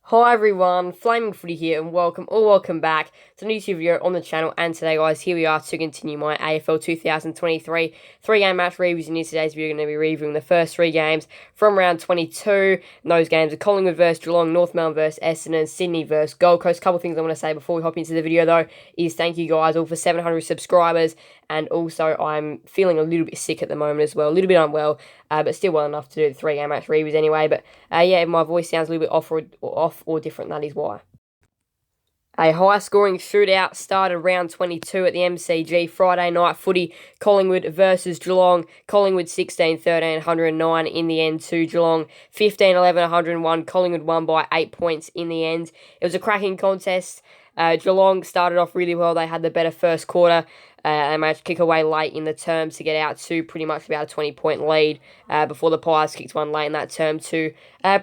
Hi everyone, Flaming Footy here and welcome back to a new YouTube video on the channel. And today guys, here we are to continue my AFL 2023 three-game match reviews. And in today's video, we're going to be reviewing the first three games from round 22. And those games are Collingwood vs Geelong, North Melbourne vs Essendon, Sydney vs Gold Coast. A couple of things I want to say before we hop into the video though is thank you guys all for 700 subscribers. And also, I'm feeling a little bit sick at the moment as well, a little bit unwell, but still well enough to do the three-game match reviews anyway. But yeah, if my voice sounds a little bit off or different, that is why. A high-scoring shootout started round 22 at the MCG. Friday night footy, Collingwood versus Geelong. Collingwood 16-13, 109 in the end to Geelong. 15-11, 101. Collingwood won by 8 points in the end. It was a cracking contest. Geelong started off really well. They had the better first quarter. They managed to kick away late in the term to get out to pretty much about a 20-point lead before the Pies kicked one late in that term to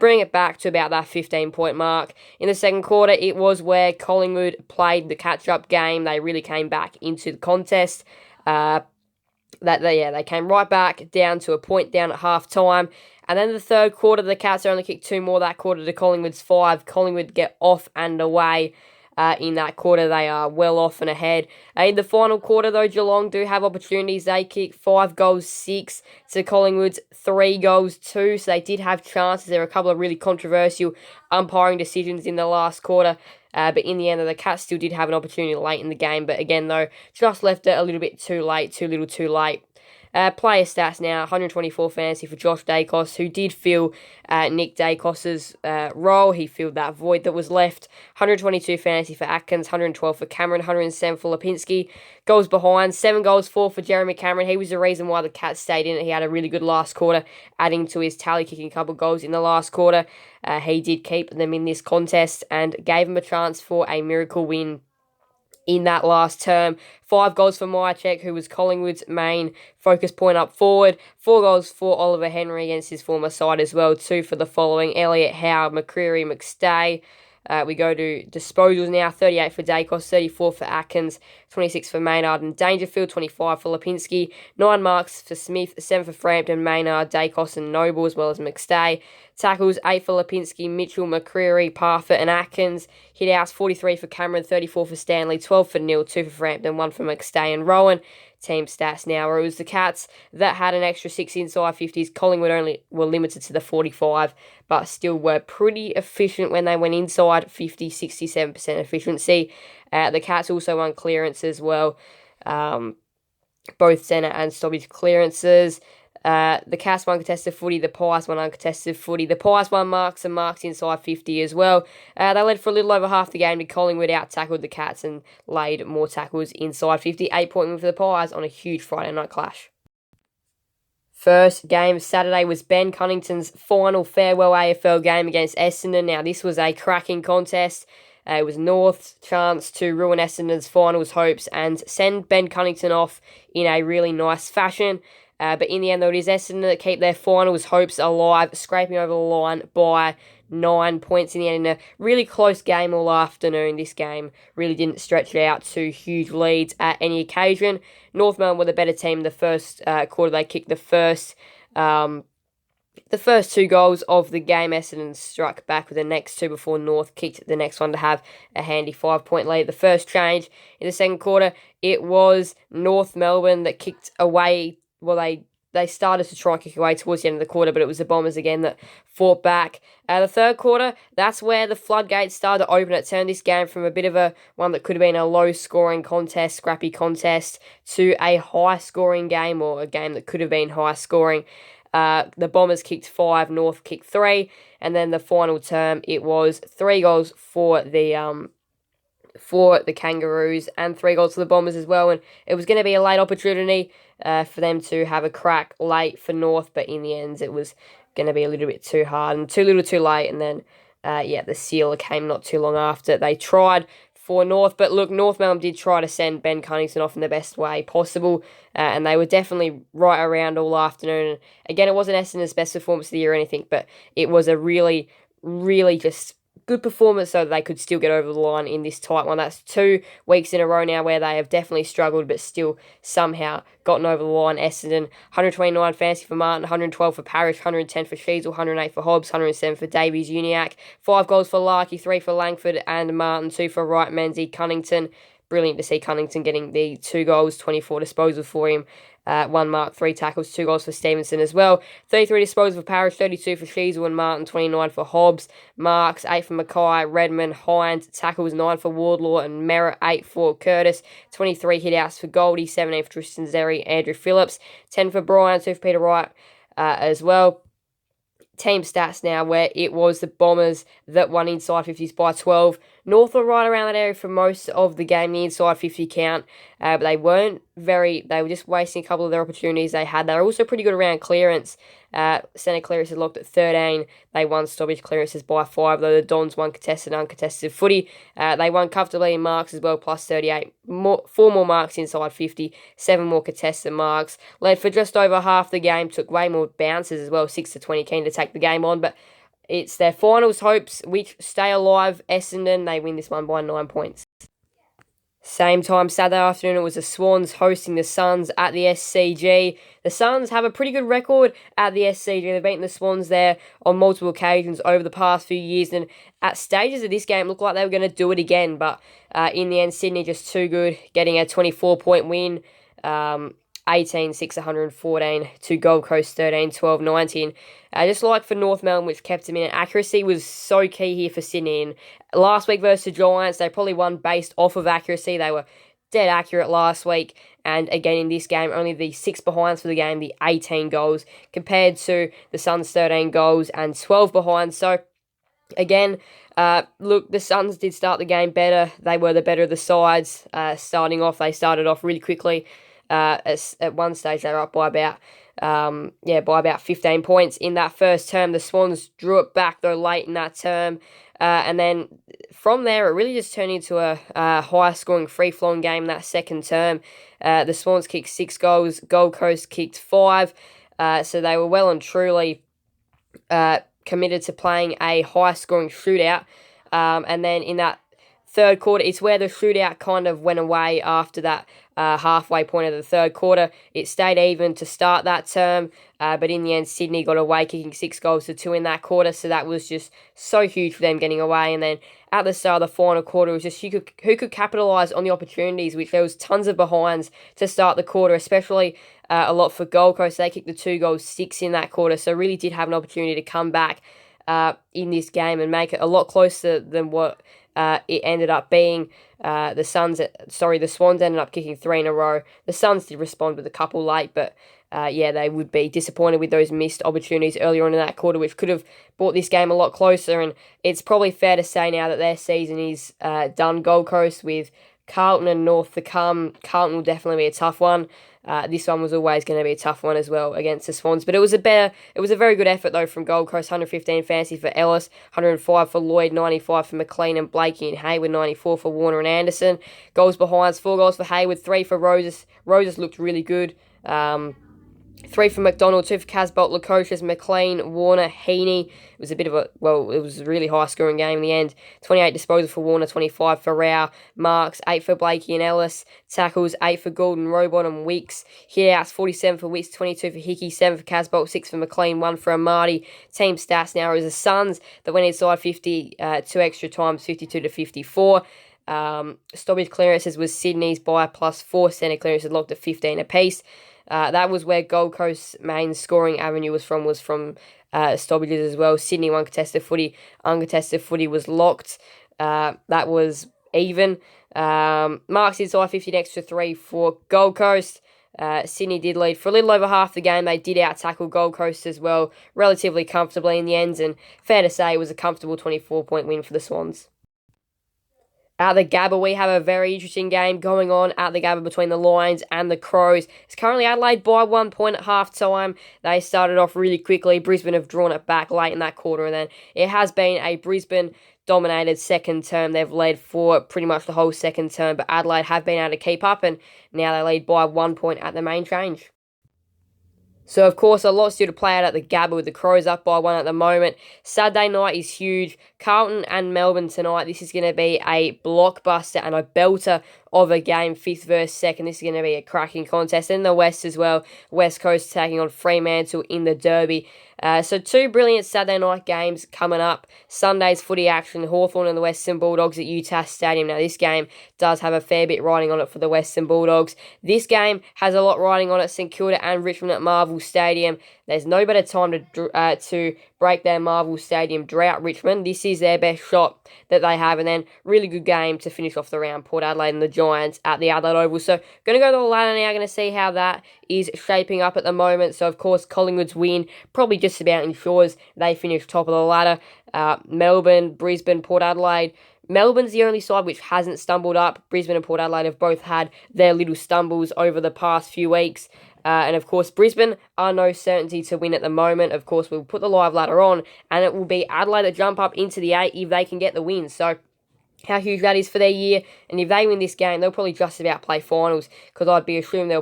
bring it back to about that 15-point mark. In the second quarter, it was where Collingwood played the catch-up game. They really came back into the contest. They came right back down to a point down at half-time. And then the third quarter, the Cats only kicked two more that quarter to Collingwood's 5. Collingwood get off and away. In that quarter, they are well off and ahead. In the final quarter, though, Geelong do have opportunities. They kick 5 goals, 6 to Collingwood's 3 goals, 2. So they did have chances. There were a couple of really controversial umpiring decisions in the last quarter. But in the end, the Cats still did have an opportunity late in the game. But again, though, just left it a little bit too late, too little too late. Player stats now, 124 fantasy for Josh Dacos, who did fill Nick Dacos's role. He filled that void that was left. 122 fantasy for Atkins, 112 for Cameron, 107 for Lipinski. Goals behind, 7 goals, 4 for Jeremy Cameron. He was the reason why the Cats stayed in it. He had a really good last quarter, adding to his tally, kicking a couple goals in the last quarter. He did keep them in this contest and gave them a chance for a miracle win in that last term. 5 goals for Myercheck, who was Collingwood's main focus point up forward. 4 goals for Oliver Henry against his former side as well. 2 for the following: Elliott, Howard, McCreary, McStay. We go to disposals now. 38 for Dacos, 34 for Atkins, 26 for Maynard and Dangerfield, 25 for Lipinski, 9 marks for Smith, 7 for Frampton, Maynard, Dacos and Noble, as well as McStay. Tackles, 8 for Lipinski, Mitchell, McCreary, Parfitt and Atkins. Hit-outs, 43 for Cameron, 34 for Stanley, 12 for Neil, 2 for Frampton, 1 for McStay and Rowan. Team stats now, where it was the Cats that had an extra 6 inside 50s. Collingwood only were limited to the 45, but still were pretty efficient when they went inside 50, 67% efficiency. The Cats also won clearance as well, both centre and stoppage clearances. The Cats won contested footy, the Pies won uncontested footy. The Pies won marks and marks inside 50 as well. They led for a little over half the game. Collingwood out-tackled the Cats and laid more tackles inside 50. 8-point win for the Pies on a huge Friday night clash. First game Saturday was Ben Cunnington's final farewell AFL game against Essendon. Now, this was a cracking contest. It was North's chance to ruin Essendon's finals hopes and send Ben Cunnington off in a really nice fashion. But in the end, though, it is Essendon that keep their finals hopes alive, scraping over the line by 9 points in the end in a really close game all afternoon. This game really didn't stretch out to huge leads at any occasion. North Melbourne were the better team. The first quarter, they kicked the first 2 goals of the game. Essendon struck back with the next 2 before North kicked the next one to have a handy 5-point lead. The first change in the second quarter, it was North Melbourne that kicked away. Well, they started to try and kick away towards the end of the quarter, but it was the Bombers again that fought back. The third quarter, that's where the floodgates started to open. It turned this game from a bit of a one that could have been a low-scoring contest, scrappy contest, to a high-scoring game, or a game that could have been high-scoring. The Bombers kicked 5, North kicked 3, and then the final term, it was 3 goals for the Kangaroos and 3 goals for the Bombers as well. And it was going to be a late opportunity for them to have a crack late for North, but in the end it was going to be a little bit too hard and too little too late. And then, the sealer came not too long after. They tried for North, but look, North Melbourne did try to send Ben Cunnington off in the best way possible, and they were definitely right around all afternoon. And again, it wasn't Essendon's best performance of the year or anything, but it was a really, really just good performance so that they could still get over the line in this tight one. That's 2 weeks in a row now where they have definitely struggled but still somehow gotten over the line. Essendon, 129 fantasy for Martin, 112 for Parrish, 110 for Sheasel, 108 for Hobbs, 107 for Davies Uniac, 5 goals for Larkey, 3 for Langford and Martin, 2 for Wright, Menzies, Cunnington. Brilliant to see Cunnington getting the 2 goals, 24 disposals for him. 1 mark, 3 tackles, 2 goals for Stevenson as well. 33 disposals for Parrish, 32 for Sheasel and Martin, 29 for Hobbs. Marks, 8 for Mackay, Redmond, Hines. Tackles, 9 for Wardlaw and Merritt, 8 for Curtis. 23 hit-outs for Goldie, 17 for Tristan Zeri, Andrew Phillips. 10 for Brian, 2 for Peter Wright as well. Team stats now, where it was the Bombers that won inside 50s by 12. North were right around that area for most of the game, the inside 50 count, but they were just wasting a couple of their opportunities they had. They were also pretty good around clearance. Centre clearances locked at 13. They won stoppage clearances by 5, though the Dons won contested and uncontested footy. They won comfortably in marks as well, plus 38. 4 more marks inside 50, 7 more contested marks. Led for just over half the game, took way more bounces as well, 6-20, keen to take the game on, but it's their finals hopes which stay alive. Essendon, they win this one by 9 points. Same time Saturday afternoon, it was the Swans hosting the Suns at the SCG. The Suns have a pretty good record at the SCG. They've beaten the Swans there on multiple occasions over the past few years, and at stages of this game, it looked like they were going to do it again, but in the end, Sydney just too good, getting a 24-point win. 18-6, 114 to Gold Coast 13, 12, 19. Just like for North Melbourne, which kept them in, accuracy was so key here for Sydney. And last week versus the Giants, they probably won based off of accuracy. They were dead accurate last week. And again, in this game, only the 6 behinds for the game, the 18 goals, compared to the Suns' 13 goals and 12 behinds. So, again, look, the Suns did start the game better. They were the better of the sides. Starting off, they started off really quickly. At one stage, they were up by about 15 points in that first term. The Swans drew it back, though, late in that term. And then from there, it really just turned into a high-scoring, free-flowing game in that second term. The Swans kicked 6 goals. Gold Coast kicked 5. So they were well and truly committed to playing a high-scoring shootout. And then in that third quarter, it's where the shootout kind of went away after that halfway point of the third quarter. It stayed even to start that term, but in the end, Sydney got away, kicking 6 goals to 2 in that quarter, so that was just so huge for them getting away. And then at the start of the final quarter, it was just who could capitalise on the opportunities, which there was tons of behinds to start the quarter, especially a lot for Gold Coast. They kicked the 2 goals, 6 in that quarter, so really did have an opportunity to come back in this game and make it a lot closer than what it ended up being. The Swans ended up kicking 3 in a row. The Suns did respond with a couple late, but they would be disappointed with those missed opportunities earlier on in that quarter, which could have brought this game a lot closer. And it's probably fair to say now that their season is done. Gold Coast with Carlton and North to come. Carlton will definitely be a tough one. This one was always going to be a tough one as well against the Swans, but it was a very good effort though from Gold Coast. 115 fantasy for Ellis, 105 for Lloyd, 95 for McLean and Blakey and Hayward, 94 for Warner and Anderson. Goals behinds, 4 goals for Hayward, 3 for Roses. Roses looked really good. 3 for McDonald, 2 for Casbolt, Lukosius, McLean, Warner, Heaney. It was a really high-scoring game in the end. 28 disposals for Warner, 25 for Rao. Marks, 8 for Blakey and Ellis. Tackles, 8 for Goulden, Robot and Wicks. Hit-outs, 47 for Wicks, 22 for Hickey, 7 for Casbolt, 6 for McLean, 1 for Amati. Team stats now is the Suns that went inside 50 2 extra times, 52-54. Stoppage clearances was Sydney's by +4. Centre clearances locked at 15 apiece. That was where Gold Coast's main scoring avenue was from stoppages as well. Sydney won contested footy. Uncontested footy was locked. That was even. Marks inside 50, an extra 3 for Gold Coast. Sydney did lead for a little over half the game. They did out-tackle Gold Coast as well, relatively comfortably in the end, and fair to say it was a comfortable 24-point win for the Swans. At the Gabba, we have a very interesting game going on at the Gabba between the Lions and the Crows. It's currently Adelaide by 1 point at half-time. They started off really quickly. Brisbane have drawn it back late in that quarter, and then it has been a Brisbane-dominated second term. They've led for pretty much the whole second term, but Adelaide have been able to keep up, and now they lead by 1 point at the main change. So, of course, a lot still to play out at the Gabba with the Crows up by 1 at the moment. Saturday night is huge. Carlton and Melbourne tonight. This is going to be a blockbuster and a belter of a game, 5th versus 2nd. This is going to be a cracking contest. In the West as well, West Coast taking on Fremantle in the Derby. So 2 brilliant Saturday night games coming up. Sunday's footy action, Hawthorn and the Western Bulldogs at UTAS Stadium. Now, this game does have a fair bit riding on it for the Western Bulldogs. This game has a lot riding on it, St Kilda and Richmond at Marvel Stadium. There's no better time to break their Marvel Stadium drought, Richmond. This is their best shot that they have, and then really good game to finish off the round, Port Adelaide and the Giants at the Adelaide Oval. So, going to go to the ladder now, going to see how that is shaping up at the moment. So, of course, Collingwood's win probably just about ensures they finish top of the ladder. Melbourne, Brisbane, Port Adelaide. Melbourne's the only side which hasn't stumbled up. Brisbane and Port Adelaide have both had their little stumbles over the past few weeks. And of course, Brisbane are no certainty to win at the moment. Of course, we'll put the live ladder on, and it will be Adelaide that jump up into the 8 if they can get the win. So, how huge that is for their year. And if they win this game, they'll probably just about play finals, because I'd be assuming they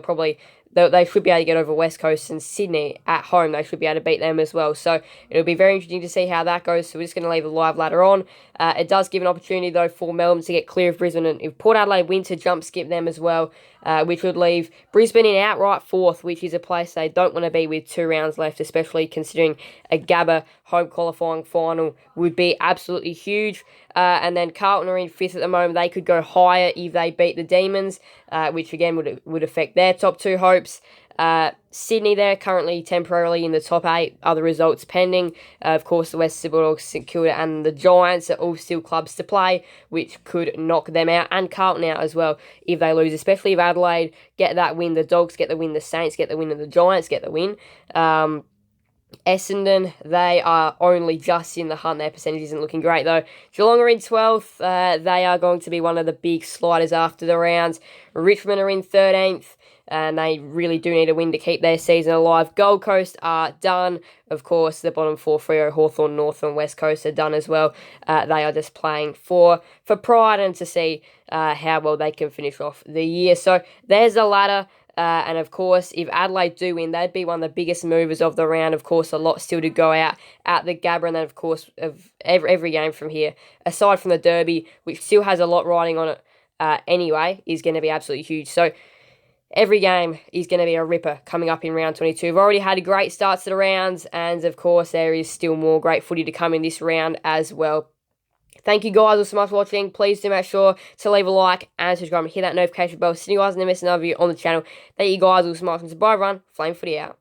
should be able to get over West Coast and Sydney at home. They should be able to beat them as well. So it'll be very interesting to see how that goes. So we're just going to leave the live ladder on. It does give an opportunity, though, for Melbourne to get clear of Brisbane. And if Port Adelaide win, to jump skip them as well, which would leave Brisbane in outright 4th, which is a place they don't want to be with 2 rounds left, especially considering a Gabba home qualifying final would be absolutely huge. And then Carlton are in 5th at the moment. They could go higher if they beat the Demons, which again would affect their top 2 hopes. Sydney there currently temporarily in the top 8, other results pending. Of course, the Western Bulldogs, St Kilda and the Giants are all still clubs to play, which could knock them out, and Carlton out as well if they lose, especially if Adelaide get that win, the Dogs get the win, the Saints get the win, and the Giants get the win. Essendon, they are only just in the hunt. Their percentage isn't looking great, though. Geelong are in 12th. They are going to be one of the big sliders after the rounds. Richmond are in 13th, and they really do need a win to keep their season alive. Gold Coast are done. Of course, the bottom 4, Freo, Hawthorn, North and West Coast are done as well. They are just playing for pride and to see how well they can finish off the year. So there's the ladder. And of course, if Adelaide do win, they'd be one of the biggest movers of the round. Of course, a lot still to go out at the Gabba, and then of course, of every game from here, aside from the Derby, which still has a lot riding on it anyway, is going to be absolutely huge. So every game is going to be a ripper coming up in round 22. We've already had a great start to the rounds, and of course, there is still more great footy to come in this round as well. Thank you guys all so much for watching. Please do make sure to leave a like and subscribe and hit that notification bell so you guys never miss another video on the channel. Thank you guys all so much. And bye everyone. Flame Footy out.